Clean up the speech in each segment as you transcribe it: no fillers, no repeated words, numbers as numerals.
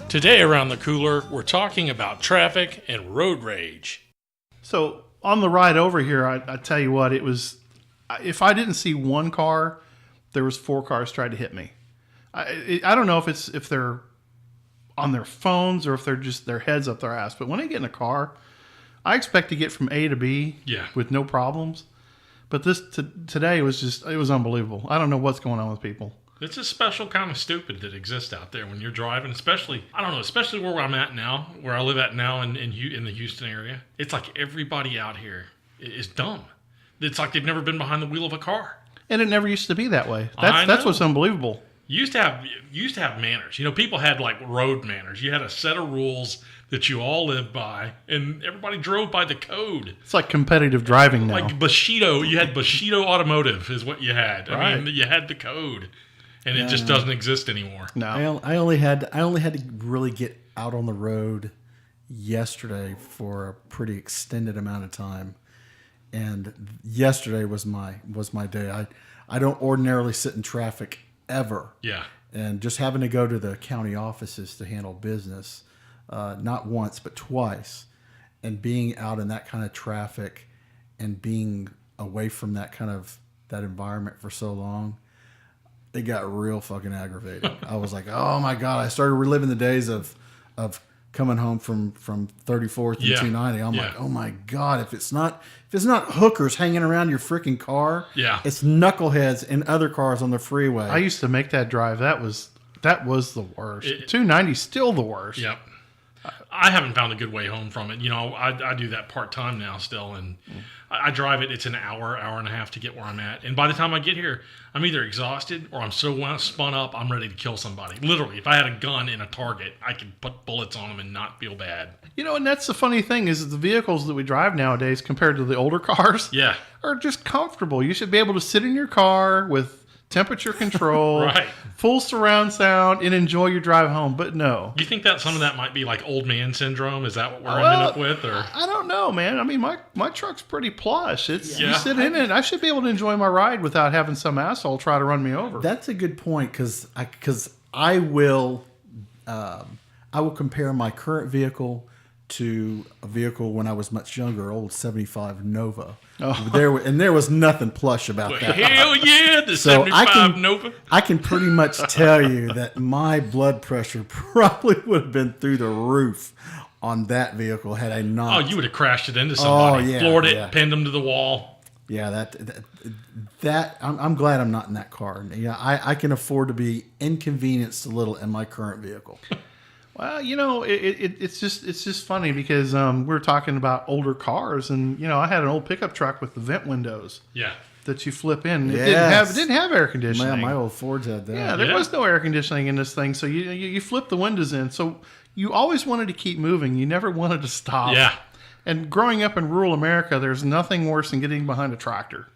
Today around the cooler, we're talking about traffic and road rage. So on the ride over here, I tell you what, it was, if I didn't see one car, there was 4 cars trying to hit me. I don't know if they're on their phones or if they're just their heads up their ass. But when I get in a car, I expect to get from A to B with no problems. But today was it was unbelievable. I don't know what's going on with people. It's a special kind of stupid that exists out there when you're driving, especially where I'm at now, where I live at now in the Houston area. It's like everybody out here is dumb. It's like they've never been behind the wheel of a car. And it never used to be that way. That's what's unbelievable. You used to have manners. You know, people had like road manners. You had a set of rules that you all lived by, and everybody drove by the code. It's like competitive driving now. Like Bushido, you had Bushido Automotive is what you had. Right. I mean, you had the code. And it just doesn't exist anymore. No, I only had to really get out on the road yesterday for a pretty extended amount of time, and yesterday was my day. I don't ordinarily sit in traffic ever. Yeah. And just having to go to the county offices to handle business, not once but twice, and being out in that kind of traffic and being away from that environment for so long. It got real fucking aggravating. I was like, oh my God. I started reliving the days of coming home from 34th and 290. I'm like, oh my God, if it's not hookers hanging around your freaking car, it's knuckleheads in other cars on the freeway. I used to make that drive. That was the worst. 290 is still the worst. Yep. I haven't found a good way home from it. You know, I do that part-time now still, and I drive it. It's an hour and a half to get where I'm at. And by the time I get here, I'm either exhausted or I'm so spun up, I'm ready to kill somebody. Literally, if I had a gun and a target, I could put bullets on them and not feel bad. You know, and that's the funny thing is the vehicles that we drive nowadays compared to the older cars are just comfortable. You should be able to sit in your car with temperature control, full surround sound, and enjoy your drive home. But no. You think that some of that might be like old man syndrome? Is that what we're ending up with? Or I don't know, man. I mean, my truck's pretty plush. You sit in it. I should be able to enjoy my ride without having some asshole try to run me over. That's a good point because I will compare my current vehicle to a vehicle when I was much younger, old 75 Nova. Oh. There was nothing plush about that. Hell yeah, the 75 Nova. I can pretty much tell you that my blood pressure probably would have been through the roof on that vehicle had I not. Oh, you would have crashed it into somebody. Oh, yeah, floored it, pinned them to the wall. Yeah, that I'm glad I'm not in that car. Yeah, I can afford to be inconvenienced a little in my current vehicle. Well, you know, it's just funny because we're talking about older cars, and you know, I had an old pickup truck with the vent windows. Yeah. That you flip in. It didn't have air conditioning. My old Fords had that. Yeah, there was no air conditioning in this thing, so you flip the windows in. So you always wanted to keep moving. You never wanted to stop. Yeah. And growing up in rural America, there's nothing worse than getting behind a tractor.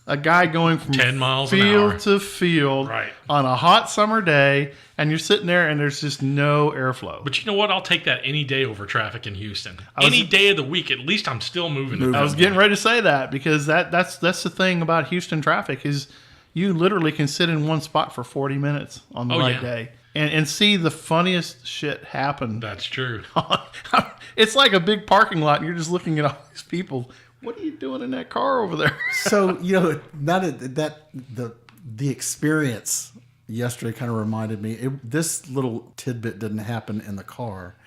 A guy going from 10 miles field to field on a hot summer day, and you're sitting there and there's just no airflow. But you know what? I'll take that any day over traffic in Houston. Any day of the week, at least I'm still moving. I was getting ready to say that because that's the thing about Houston traffic is you literally can sit in one spot for 40 minutes on the right day and see the funniest shit happen. That's true. It's like a big parking lot and you're just looking at all these people. What are you doing in that car over there? So, you know, the experience yesterday kind of reminded me, this little tidbit didn't happen in the car.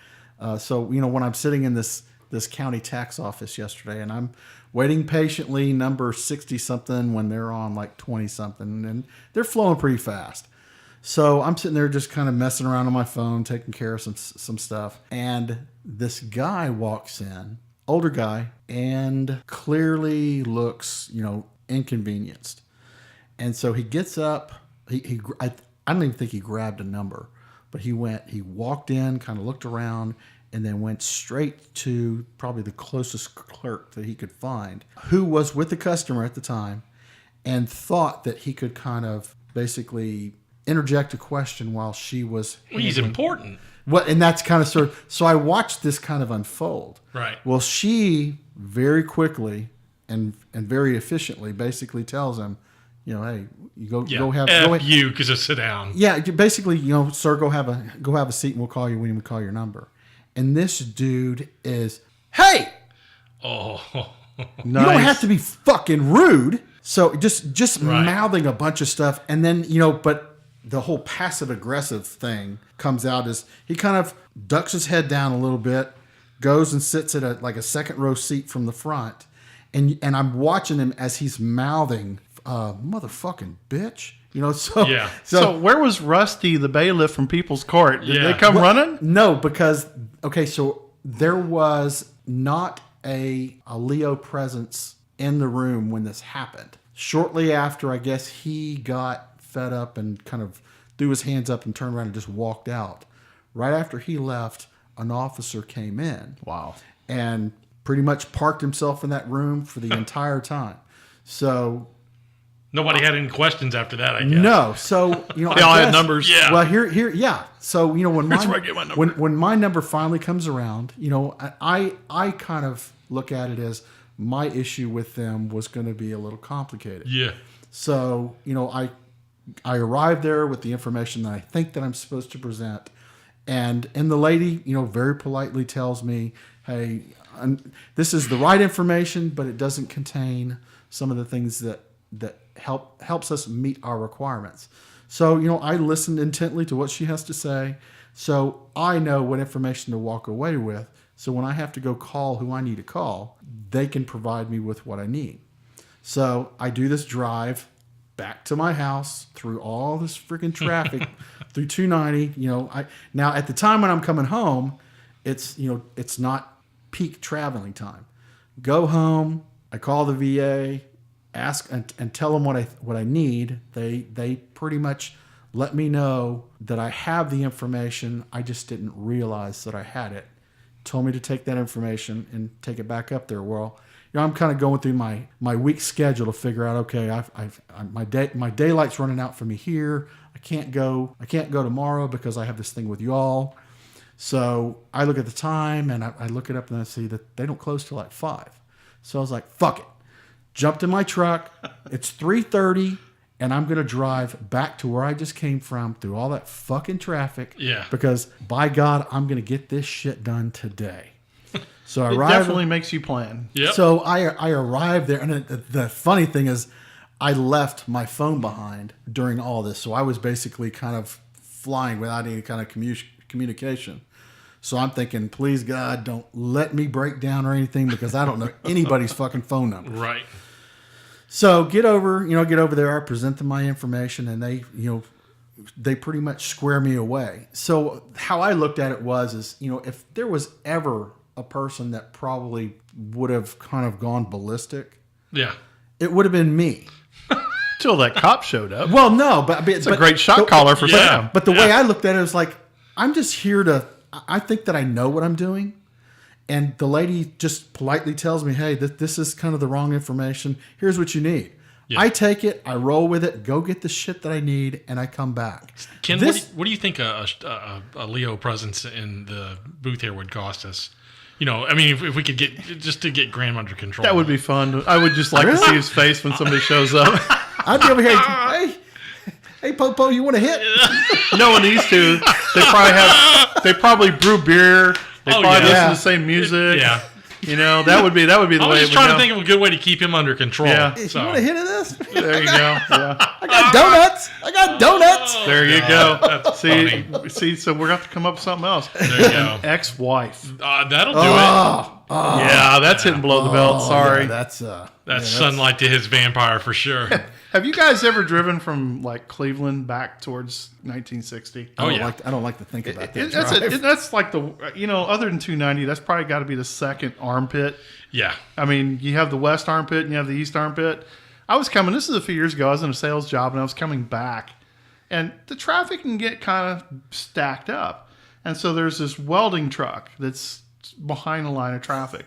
So, you know, when I'm sitting in this county tax office yesterday and I'm waiting patiently, number 60-something when they're on like 20-something, and they're flowing pretty fast. So I'm sitting there just kind of messing around on my phone, taking care of some stuff. And this guy walks in, older guy, and clearly looks, you know, inconvenienced. And so he gets up. I don't even think he grabbed a number, but he walked in, kind of looked around, and then went straight to probably the closest clerk that he could find, who was with the customer at the time, and thought that he could kind of basically interject a question while she was handling. He's important. Well, and that's kind of so I watched this kind of unfold. Right. Well, she very quickly and very efficiently basically tells him, Hey, you go Yeah. go have F go you, because just sit down. Yeah, basically, sir, go have a seat, and we'll call you when we call your number. And this dude is, hey, Oh, you don't have to be fucking rude. So just Right. mouthing a bunch of stuff, and then but the whole passive aggressive thing comes out as he kind of ducks his head down a little bit, goes and sits at a second row seat from the front, and I'm watching him as he's mouthing, motherfucking bitch. So Yeah. So where was Rusty, the bailiff from People's Court? Did Yeah. they come running? No, because so there was not a Leo presence in the room when this happened. Shortly after, I guess he got fed up and kind of threw his hands up and turned around and just walked out. Right after he left, an officer came in. Wow. And pretty much parked himself in that room for the entire time. So nobody had any questions after that, I guess. no, so They all had numbers. Yeah. Well, here, yeah. So when That's where I get my number. when my number finally comes around, I kind of look at it as my issue with them was going to be a little complicated. Yeah. So I arrived there with the information that I think that I'm supposed to present, and the lady, very politely tells me, hey, this is the right information, but it doesn't contain some of the things that helps us meet our requirements. So, I listened intently to what she has to say, so I know what information to walk away with. So when I have to go call who I need to call, they can provide me with what I need. So I do this drive back to my house through all this freaking traffic through 290. Now at the time when I'm coming home, it's not peak traveling time. Go home, I call the VA, ask and tell them what I need. They pretty much let me know that I have the information. I just didn't realize that I had it. Told me to take that information and take it back up there. Well, I'm kind of going through my week schedule to figure out, okay, my daylight's running out for me here. I can't go tomorrow because I have this thing with y'all. So I look at the time and I look it up and I see that they don't close till like 5. So I was like, fuck it. Jumped in my truck. It's 3:30 and I'm going to drive back to where I just came from through all that fucking traffic. Yeah. Because by God, I'm going to get this shit done today. So I It arrived. definitely makes you plan. Yep. So I arrived there, and the funny thing is, I left my phone behind during all this. So I was basically kind of flying without any kind of communication. So I'm thinking, please God, don't let me break down or anything because I don't know anybody's fucking phone number. Right. So get over there. I present them my information, and they pretty much square me away. So how I looked at it is, if there was ever a person that probably would have kind of gone ballistic, Yeah. it would have been me. Till that cop showed up. Well, no, but It's a great shot caller for yeah. Sam. But the way I looked at it was like, I'm just here to. I think that I know what I'm doing, and the lady just politely tells me, "Hey, this is kind of the wrong information. Here's what you need." Yeah. I take it, I roll with it, go get the shit that I need, and I come back. Ken, what do you think a Leo presence in the booth here would cost us? If we could get Graham under control. That would be fun. I would just like to see his face when somebody shows up. I'd be over here. Hey, Popo, you want to hit? Knowing these two, they probably brew beer. They Oh, probably yeah. listen Yeah. to the same music. Yeah. That would be the I way was it would just trying go. to think of a good way to keep him under control. Yeah. You So. want to hit of this? There you go. Yeah. I got donuts. I got donuts. There you God, go. That's See, funny. so we're going to have to come up with something else. There you go. Ex-wife. That'll do Yeah, that's hitting below the belt. Sorry. Yeah, it. That's sunlight to his vampire for sure. Have you guys ever driven from like Cleveland back towards 1960? Oh, yeah. I don't like to think about that. That's like other than 290, that's probably got to be the second armpit. Yeah. I mean, you have the west armpit and you have the east armpit. This is a few years ago, I was in a sales job and I was coming back. And the traffic can get kind of stacked up. And so there's this welding truck that's behind the line of traffic.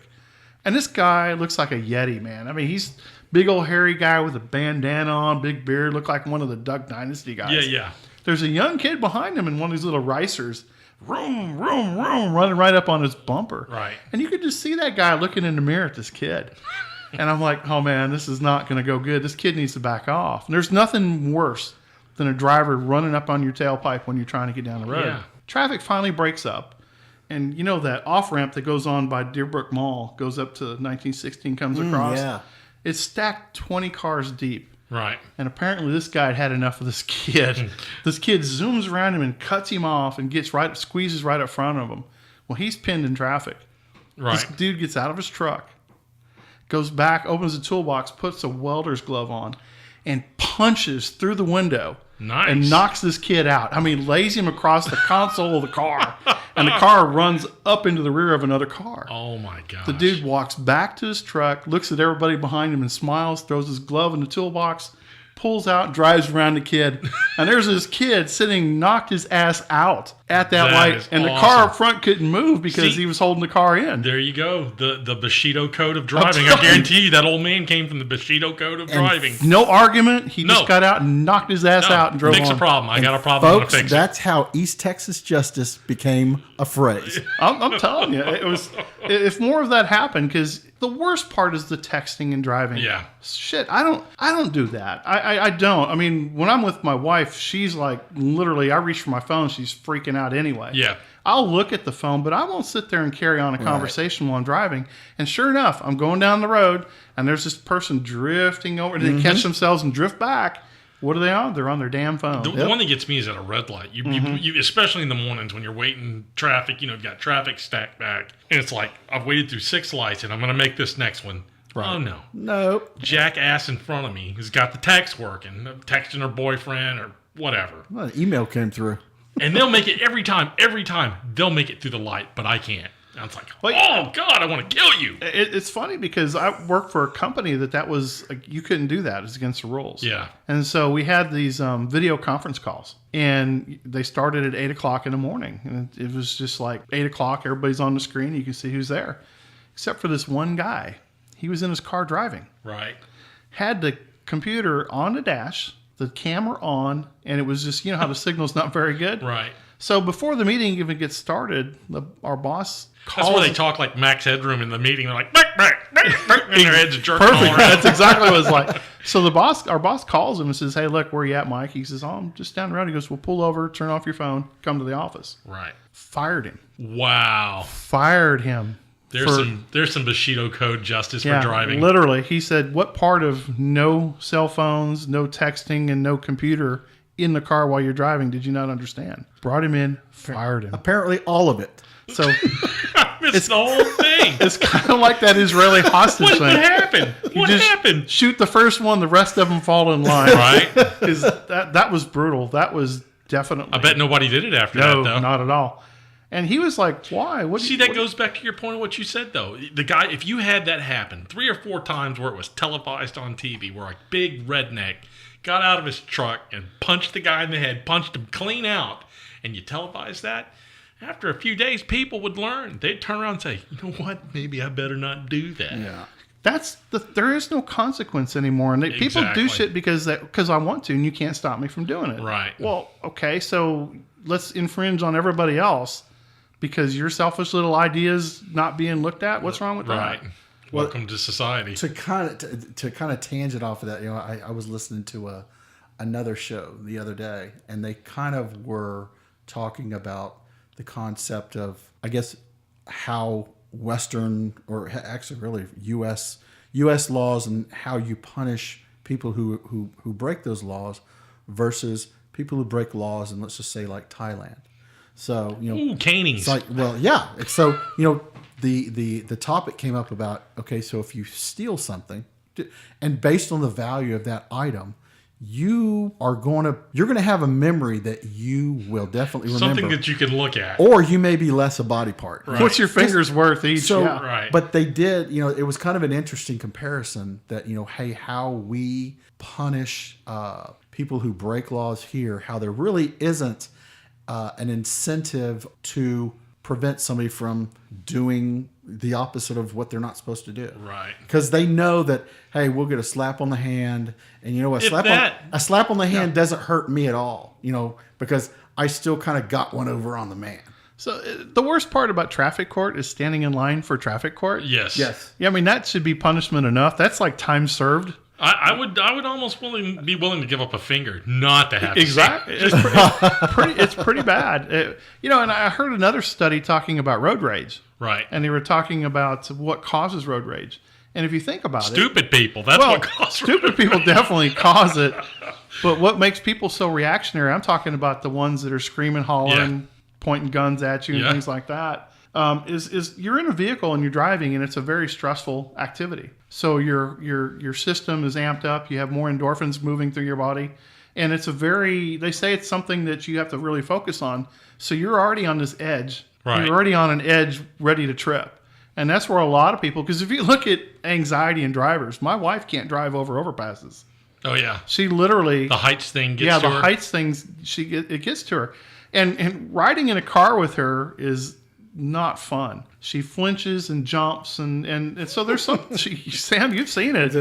And this guy looks like a Yeti, man. I mean, he's big old hairy guy with a bandana on, big beard, look like one of the Duck Dynasty guys. Yeah. There's a young kid behind him in one of these little ricers, vroom, vroom, vroom, running right up on his bumper. Right. And you could just see that guy looking in the mirror at this kid. And I'm like, oh man, this is not going to go good. This kid needs to back off. And there's nothing worse than a driver running up on your tailpipe when you're trying to get down the road. Yeah. Traffic finally breaks up. And you know that off-ramp that goes on by Deerbrook Mall, goes up to 1916, comes across. Yeah. It's stacked 20 cars deep. Right. And apparently this guy had enough of this kid. This kid zooms around him and cuts him off and squeezes right up front of him. Well, he's pinned in traffic. Right. This dude gets out of his truck, goes back, opens the toolbox, puts a welder's glove on, and punches through the window. Nice. And knocks this kid out. I mean, lays him across the console of the car. And the car runs up into the rear of another car. Oh, my gosh. The dude walks back to his truck, looks at everybody behind him and smiles, throws his glove in the toolbox, pulls out, drives around the kid. And there's this kid sitting, knocked his ass out at that light. And the car up front couldn't move because he was holding the car in. There you go. The Bushido code of driving. I guarantee you that old man came from the Bushido code of driving. No argument. He just got out and knocked his ass out and drove on. Fix a problem. I got a problem. Folks, I'm fix that's how East Texas justice became a phrase. I'm telling you, it was. If more of that happened, because the worst part is the texting and driving. Yeah. Shit, I don't do that. I don't. I mean, when I'm with my wife, she's like, literally, I reach for my phone, she's freaking out anyway. Yeah. I'll look at the phone, but I won't sit there and carry on a conversation while I'm driving. And sure enough, I'm going down the road, and there's this person drifting over. They catch themselves and drift back. What are they on? They're on their damn phone. The one that gets me is at a red light. You especially in the mornings when you're waiting traffic, you've got traffic stacked back. And it's like, I've waited through 6 lights and I'm going to make this next one. Right. Oh, no. Nope. Jackass in front of me who's got the text working, texting her boyfriend or whatever. Well, an email came through. And they'll make it every time. They'll make it through the light, but I can't. And I was like, oh, God, I want to kill you. It's funny because I worked for a company that was, you couldn't do that. It's against the rules. Yeah. And so we had these video conference calls. And they started at 8 o'clock in the morning. And it was just like 8 o'clock, everybody's on the screen. You can see who's there. Except for this one guy. He was in his car driving. Right. Had the computer on the dash, the camera on, and it was just, you know how the signal's not very good? Right. So before the meeting even gets started, our boss calls. That's where they talk like Max Headroom in the meeting. They're like, and their heads are jerking all Perfect. around. That's exactly what it's like. So our boss calls him and says, hey, look, where you at, Mike? He says, oh, I'm just down the road. He goes, well, pull over, turn off your phone, come to the office. Right. Fired him. Wow. Fired him. There's some Bushido code justice for driving. Literally. He said, what part of no cell phones, no texting, and no computer in the car while you're driving did you not understand? Brought him in, fired him. Apparently all of it. So it's the whole thing. It's kind of like that Israeli hostage thing. What happened? What happened? Shoot the first one, the rest of them fall in line. Right. That was brutal. That was definitely. I bet nobody did it after that, though. No, not at all. And he was like, why? That goes back to your point of what you said, though. The guy, if you had that happen 3 or 4 times where it was televised on TV, where a big redneck got out of his truck and punched the guy in the head, punched him clean out, and you televised that, after a few days, people would learn. They'd turn around and say, you know what? Maybe I better not do that. Yeah. There is no consequence anymore. And people do shit because I want to, and you can't stop me from doing it. Right. Well, okay, so let's infringe on everybody else because your selfish little ideas not being looked at. What's wrong with that? Right. Welcome to society. To kind of tangent off of that, I was listening to another show the other day, and they kind of were talking about the concept of, I guess, how Western, or actually really U.S. laws and how you punish people who break those laws versus people who break laws in, let's just say, like Thailand. So, canings. It's like, well, yeah. So, the topic came up about, okay, so if you steal something, and based on the value of that item, you're going to have a memory that you will definitely remember. Something that you can look at. Or you may be less a body part. Right. What's your fingers worth each? So, yeah. Right. But they did, it was kind of an interesting comparison that, hey, how we punish people who break laws here, how there really isn't an incentive to prevent somebody from doing the opposite of what they're not supposed to do. Right. Because they know that, hey, we'll get a slap on the hand, and a slap on the hand doesn't hurt me at all, because I still kind of got one over on the man. So the worst part about traffic court is standing in line for traffic court. Yes. Yes. Yeah, I mean that should be punishment enough. That's like time served. I would almost be willing to give up a finger not to have Exactly. to It's pretty bad. And I heard another study talking about road rage. Right. And they were talking about what causes road rage. And if you think about Stupid people. That's what causes stupid people definitely cause it. But what makes people so reactionary, I'm talking about the ones that are screaming, hollering, pointing guns at you and things like that, is you're in a vehicle and you're driving and it's a very stressful activity. So your system is amped up. You have more endorphins moving through your body. And they say it's something that you have to really focus on. So you're already on this edge. Right. You're already on an edge ready to trip. And that's where a lot of people, because if you look at anxiety in drivers, my wife can't drive over overpasses. Oh, yeah. She literally... The heights thing gets to her. Yeah, the heights things, it gets to her. And riding in a car with her is not fun. She flinches and jumps. And so there's some... Sam, you've seen it.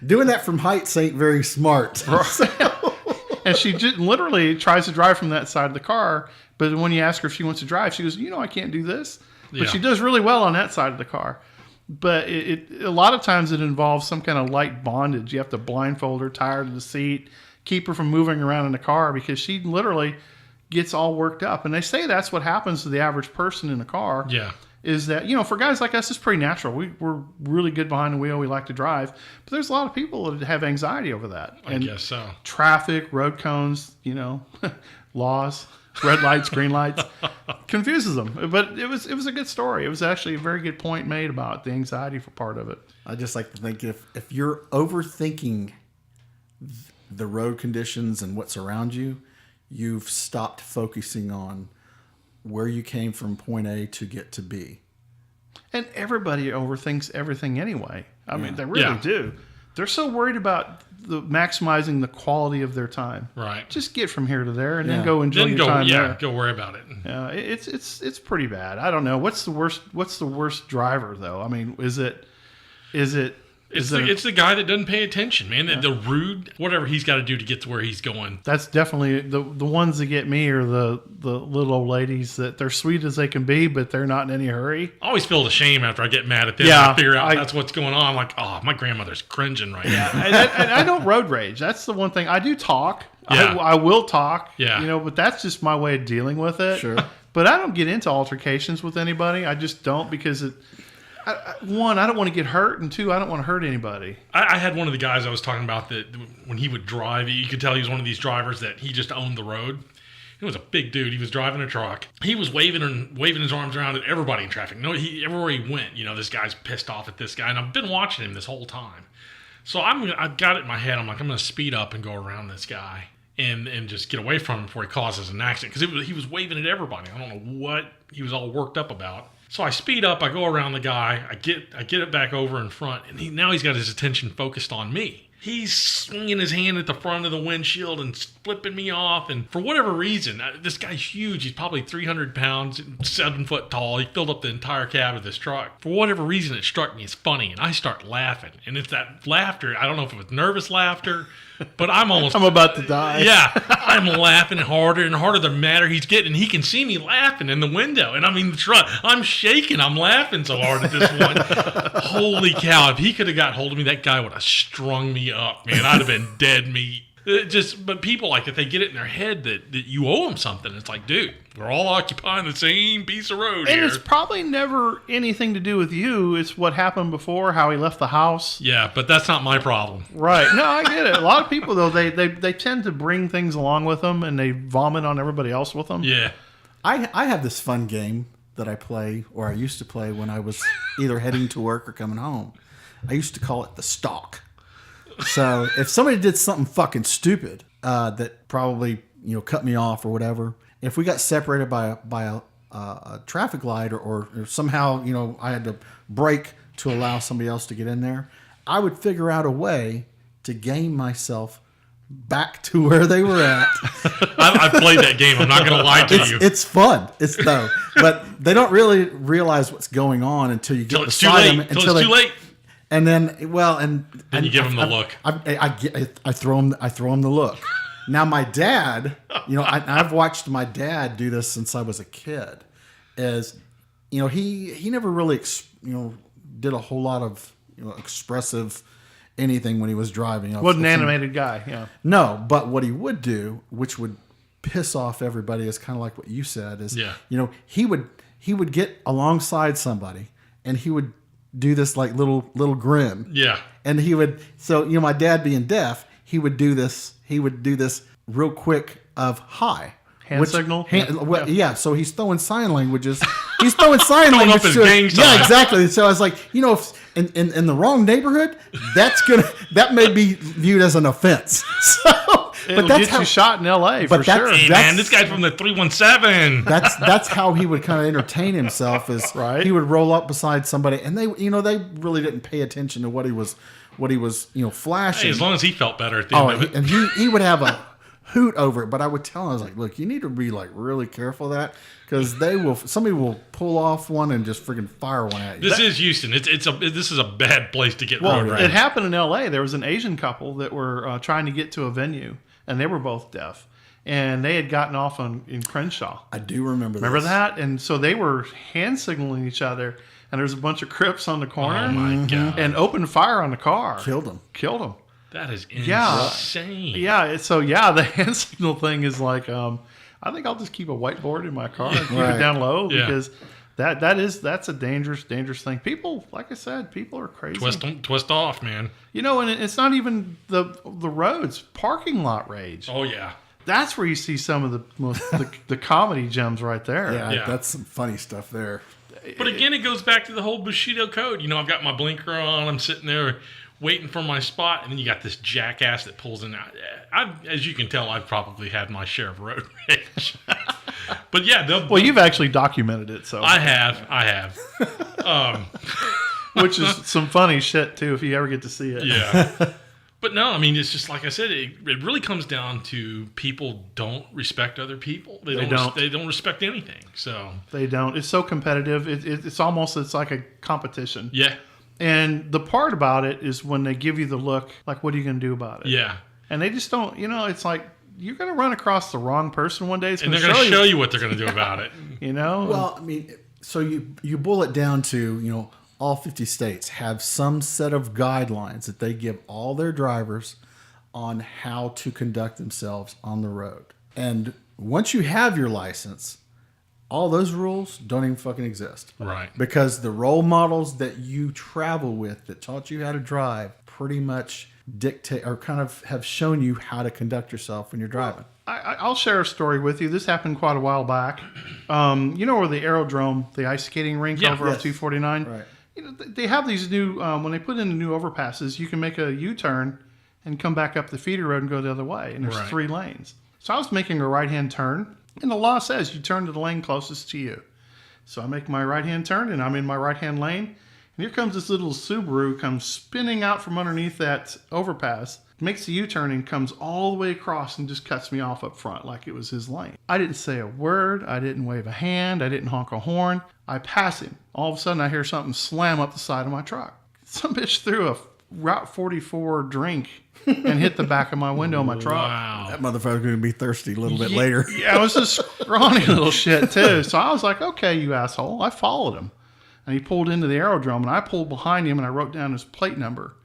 Doing that from heights ain't very smart. And she just literally tries to drive from that side of the car. But when you ask her if she wants to drive, she goes, I can't do this. But she does really well on that side of the car. But a lot of times it involves some kind of light bondage. You have to blindfold her, tie her to the seat, keep her from moving around in the car because she literally gets all worked up. And they say that's what happens to the average person in a car. Yeah. Is that, for guys like us, it's pretty natural. We're really good behind the wheel. We like to drive. But there's a lot of people that have anxiety over that. I guess so. Traffic, road cones, laws. Red lights, green lights, confuses them. But it was a good story. It was actually a very good point made about the anxiety for part of it. I just like to think if you're overthinking the road conditions and what's around you, you've stopped focusing on where you came from point A to get to B. And everybody overthinks everything anyway. I mean, they really do. They're so worried about maximizing the quality of their time. Right. Just get from here to there and then go enjoy your time there. Go worry about it. Yeah, it's pretty bad. I don't know. What's the worst driver though? I mean, is it It's the guy that doesn't pay attention, man. The rude, whatever he's got to do to get to where he's going. That's definitely the ones that get me are the little old ladies that they're sweet as they can be, but they're not in any hurry. I always feel ashamed after I get mad at them. Yeah, and I figure out that's what's going on. I'm like, oh, my grandmother's cringing right now. And I don't road rage. That's the one thing. I do talk. Yeah. I will talk. Yeah. But that's just my way of dealing with it. Sure. But I don't get into altercations with anybody. I just don't because one, I don't want to get hurt, and two, I don't want to hurt anybody. I had one of the guys I was talking about that when he would drive, you could tell he was one of these drivers that he just owned the road. He was a big dude. He was driving a truck. He was waving his arms around at everybody in traffic. Everywhere he went, this guy's pissed off at this guy, and I've been watching him this whole time. So I've got it in my head. I'm like, I'm going to speed up and go around this guy and just get away from him before he causes an accident because he was waving at everybody. I don't know what he was all worked up about. So I speed up, I go around the guy, I get it back over in front, and now he's got his attention focused on me. He's swinging his hand at the front of the windshield and flipping me off, and for whatever reason, this guy's huge. He's probably 300 pounds, 7 foot tall. He filled up the entire cab of this truck. For whatever reason, it struck me as funny, and I start laughing. And it's that laughter, I don't know if it was nervous laughter, but I'm about to die. Yeah, I'm laughing harder and harder the madder he's getting. He can see me laughing in the window. And I mean, the truck, I'm shaking. I'm laughing so hard at this one. Holy cow. If he could have got hold of me, that guy would have strung me up, man. I'd have been dead meat. But people like that, they get it in their head that you owe them something. It's like, dude, we're all occupying the same piece of road and here. It's probably never anything to do with you. It's what happened before, how he left the house. Yeah, but that's not my problem. Right. No, I get it. A lot of people, though, they tend to bring things along with them, and they vomit on everybody else with them. Yeah. I have this fun game that I play, or I used to play when I was either heading to work or coming home. I used to call it the stalk. So if somebody did something fucking stupid that probably cut me off or whatever, if we got separated by a traffic light or somehow I had to brake to allow somebody else to get in there, I would figure out a way to game myself back to where they were at. I've played that game. I'm not going to lie to you. It's fun. But they don't really realize what's going on until you get beside them. Until it's too late. And then, then you give them the look. I throw them the look. Now my dad, I've watched my dad do this since I was a kid, is, he never really, did a whole lot of, expressive anything when he was driving. Wasn't an animated guy, yeah. No, but what he would do, which would piss off everybody, is kind of like what you said, is, he would get alongside somebody and he would do this like little grin. Yeah. And he would, so, my dad being deaf, he would do this real quick of hi. Hand signal? So he's throwing sign languages. He's throwing sign language. Up his gang sign. Yeah, exactly. So I was like, if in the wrong neighborhood, that may be viewed as an offense. So, It'll get you shot in L.A. for sure. Hey, man, this guy's from the 317. That's how he would kind of entertain himself. Is right. He would roll up beside somebody, and they really didn't pay attention to what he was flashing. Hey, as long as he felt better at the end of it. And he would have a hoot over it, but I would tell him, I was like, look, you need to be like really careful of that, because somebody will pull off one and just freaking fire one at you. This is Houston. This is a bad place to get road rage. It happened in L.A. There was an Asian couple that were trying to get to a venue, and they were both deaf, and they had gotten off in Crenshaw. I do remember that, and so they were hand signaling each other, and there's a bunch of Crips on the corner. Oh my God. And opened fire on the car. Killed them. That is insane. Yeah. So the hand signal thing is like, I think I'll just keep a whiteboard in my car and keep it down low, because that's a dangerous thing. People, like I said, people are crazy. Twist off, man. And it's not even the roads, parking lot rage. Oh yeah. That's where you see some of the comedy gems right there. Yeah, that's some funny stuff there. But again, it goes back to the whole Bushido code. I've got my blinker on. I'm sitting there waiting for my spot, and then you got this jackass that pulls in. As you can tell, I've probably had my share of road rage. But yeah, you've actually documented it, so I have. Which is some funny shit too, if you ever get to see it. Yeah. But no, it's just like I said. It really comes down to people don't respect other people. They don't respect anything. So they don't. It's so competitive. It's like a competition. Yeah. And the part about it is when they give you the look, like, what are you going to do about it? Yeah. And they just don't. It's like you're going to run across the wrong person one day. And they're going to show you what they're going to do about it. Well, so you boil it down to all 50 states have some set of guidelines that they give all their drivers on how to conduct themselves on the road. And once you have your license, all those rules don't even fucking exist. Right. Because the role models that you travel with that taught you how to drive pretty much dictate or kind of have shown you how to conduct yourself when you're driving. I'll share a story with you. This happened quite a while back. Where the aerodrome, the ice skating rink over on 249? Right. They have these new, when they put in the new overpasses, you can make a U-turn and come back up the feeder road and go the other way. And there's 3 lanes. So I was making a right-hand turn, and the law says you turn to the lane closest to you. So I make my right-hand turn, and I'm in my right-hand lane. And here comes this little Subaru, comes spinning out from underneath that overpass, makes the U-turn and comes all the way across and just cuts me off up front like it was his lane. I didn't say a word. I didn't wave a hand. I didn't honk a horn. I pass him. All of a sudden, I hear something slam up the side of my truck. Some bitch threw a Route 44 drink and hit the back of my window of my truck. Wow. That motherfucker's going to be thirsty a little bit later. Yeah, it was a scrawny little shit, too. So I was like, okay, you asshole. I followed him. And he pulled into the aerodrome, and I pulled behind him, and I wrote down his plate number.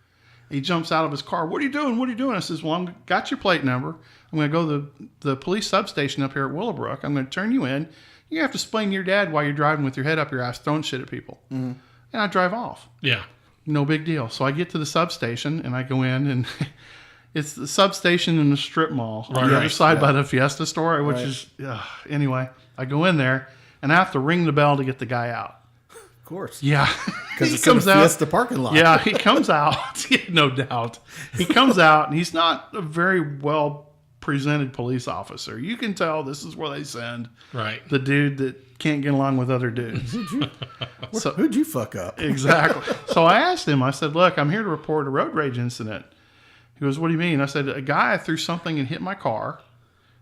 He jumps out of his car. What are you doing? What are you doing? I says, well, I've got your plate number. I'm going to go to the police substation up here at Willowbrook. I'm going to turn you in. You have to explain to your dad why you're driving with your head up your ass throwing shit at people. Mm-hmm. And I drive off. Yeah. No big deal. So I get to the substation, and I go in, and it's the substation in the strip mall on the other side by the Fiesta store, which is, anyway, I go in there, and I have to ring the bell to get the guy out. Of course. Yeah. Because it's comes in the Fiesta parking lot. Yeah, he comes out. No doubt. He comes out, and he's not a very well presented police officer. You can tell this is where they send the dude that can't get along with other dudes. Who'd you fuck up? Exactly. So I asked him, I said, look, I'm here to report a road rage incident. He goes, what do you mean? I said, a guy threw something and hit my car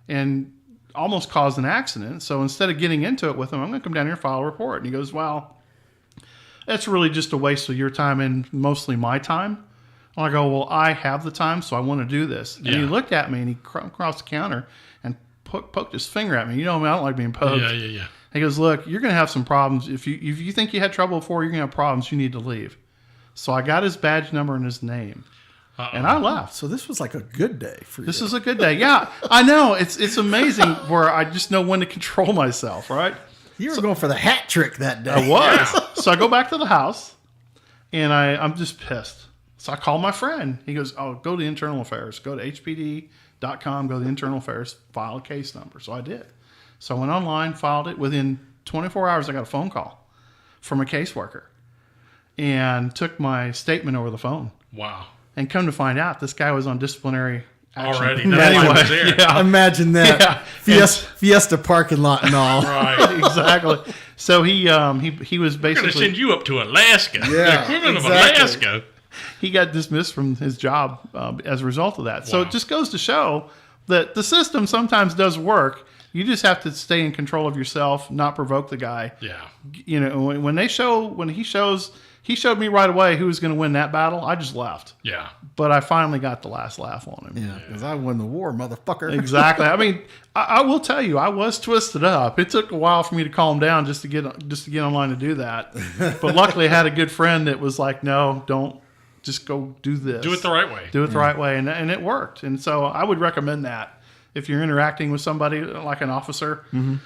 and almost caused an accident. So instead of getting into it with him, I'm going to come down here and file a report. And he goes, well, that's really just a waste of your time and mostly my time. And I go, well, I have the time, so I want to do this. And he looked at me, and he crossed the counter and poked his finger at me. You know me, I don't like being poked. Yeah. He goes, look, you're going to have some problems. If you think you had trouble before, you're going to have problems. You need to leave. So I got his badge number and his name. And I left. So this was like a good day for you. This is a good day. Yeah, I know. It's amazing where I just know when to control myself, right? You were going for the hat trick that day. I was. So I go back to the house, and I'm just pissed. So I call my friend. He goes, oh, go to Internal Affairs. Go to hpd.com, go to Internal Affairs, file a case number. So I did. So I went online, filed it. Within 24 hours, I got a phone call from a caseworker and took my statement over the phone. Wow. And come to find out, this guy was on disciplinary action. Already. That's why he was there. Yeah. Imagine that. Yeah. Fiesta parking lot and all. Right. Exactly. So he was We're going to basically, send you up to Alaska. Yeah, The equivalent exactly. of Alaska. he got dismissed from his job as a result of that. So Wow. it just goes to show that the system sometimes does work. You just have to stay in control of yourself, not provoke the guy. Yeah. You know, when he showed me right away who was going to win that battle, I just left. Yeah. But I finally got the last laugh on him. Yeah, because I won the war, motherfucker. Exactly. I mean, I will tell you, I was twisted up. It took a while for me to calm down just to get online to do that. But luckily, I had a good friend that was like, "No, don't. Just go do this. Do it the right way. Do it the right way," and it worked. And so I would recommend that if you're interacting with somebody like an officer. Mm-hmm.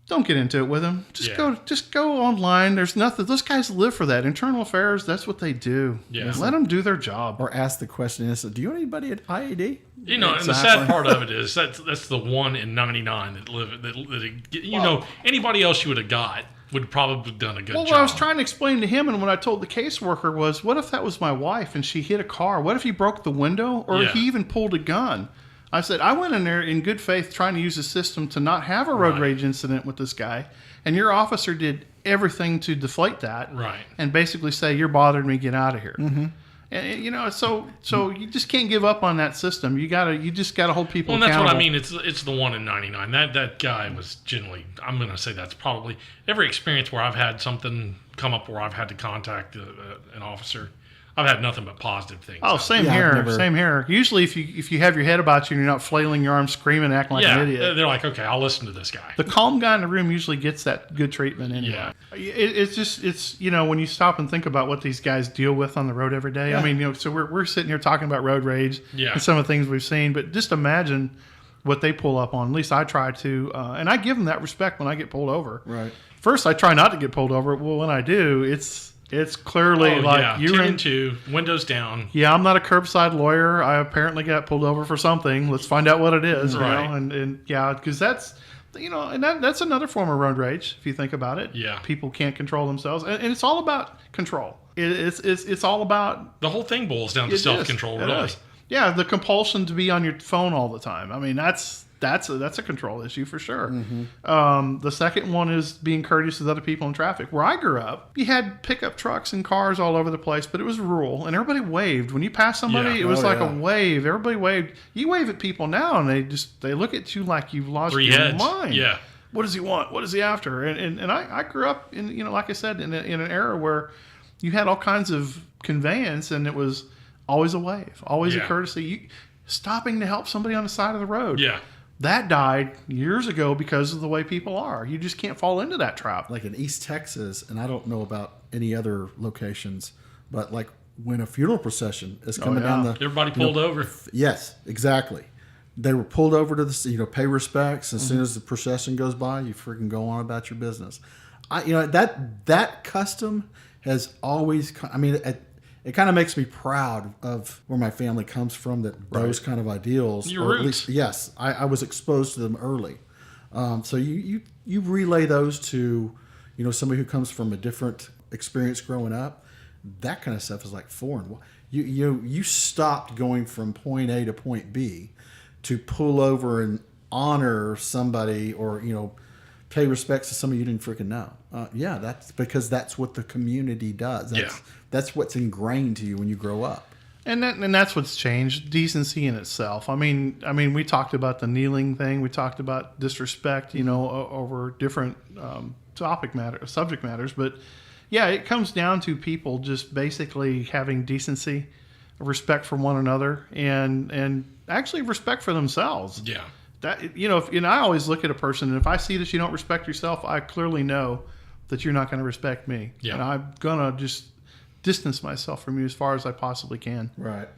Don't get into it with them. Just go online. There's nothing. Those guys live for that. Internal Affairs. That's what they do. Yeah. Let them do their job. Or ask the question, do you know anybody at IAD? You know, and the sad part of it is that's the 1 in 99 that live that anybody else you would have got would probably have done a good job. Well, what I was trying to explain to him, and when I told the caseworker was, what if that was my wife and she hit a car? What if he broke the window, or Yeah. he even pulled a gun? I said, I went in there in good faith trying to use the system to not have a road rage incident with this guy, and your officer did everything to deflate that, Right. and basically say, you're bothering me, get out of here. Mm-hmm. And you know, so you just can't give up on that system. You just gotta hold people Well, and that's accountable. what I mean. It's the 1 in 99. That guy was generally. I'm going to say that's probably every experience where I've had something come up where I've had to contact an officer. I've had nothing but positive things. Oh, same Yeah, here. I've never- Same here. Usually, if you have your head about you and you're not flailing your arms, screaming, acting like yeah. an idiot, They're like, okay, I'll listen to this guy. the calm guy in the room usually gets that good treatment anyway. Yeah. It's when you stop and think about what these guys deal with on the road every day. I mean, so we're sitting here talking about road rage Yeah. and some of the things we've seen, but just imagine what they pull up on. At least I try to, and I give them that respect when I get pulled over. Right. First, I try not to get pulled over. Well, when I do, it's clearly you're 2 in. and 2, windows down. Yeah, I'm not a curbside lawyer. I apparently got pulled over for something. Let's find out what it is, Right. you know? And yeah, because that's, and that's another form of road rage if you think about it. Yeah. People can't control themselves, and it's all about control. It's all about The whole thing boils down to it self-control, is. It really. is. Yeah, the compulsion to be on your phone all the time. I mean, that's a control issue for sure. The second one is being courteous with other people in traffic. Where I grew up, you had pickup trucks and cars all over the place, but it was rural, and everybody waved. When you passed somebody, Yeah. it was Oh, like yeah. a wave. Everybody waved. You wave at people now, and they look at you like you've lost 3 your heads. mind. Yeah. What does he want? What is he after? And I grew up in, like I said, in an era where you had all kinds of conveyance, and it was always a wave, always a Yeah. courtesy. Stopping to help somebody on the side of the road. Yeah. That died years ago because of the way people are. You just can't fall into that trap. Like in East Texas, and I don't know about any other locations, but like when a funeral procession is coming yeah. down the... Everybody pulled over. Yes, exactly. They were pulled over to the, pay respects. As soon as the procession goes by, you freaking go on about your business. That custom has always, it kind of makes me proud of where my family comes from, that those kind of ideals. Your or at roots. least, yes, I was exposed to them early. So you relay those to, somebody who comes from a different experience growing up. That kind of stuff is like foreign. You stopped going from point A to point B to pull over and honor somebody, or pay respects to somebody you didn't freaking know. That's because that's what the community does. That's what's ingrained to you when you grow up. And that's what's changed. Decency in itself. I mean, we talked about the kneeling thing. We talked about disrespect, over different subject matters. But yeah, it comes down to people just basically having decency, respect for one another, and actually respect for themselves. Yeah. that, you know, and I always look at a person, and if I see that you don't respect yourself, I clearly know that you're not going to respect me. Yeah. And I'm going to just distance myself from you as far as I possibly can. Right.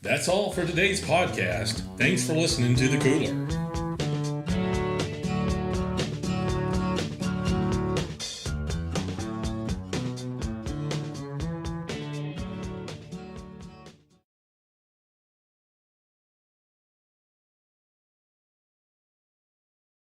That's all for today's podcast. Thanks for listening to The Cooler.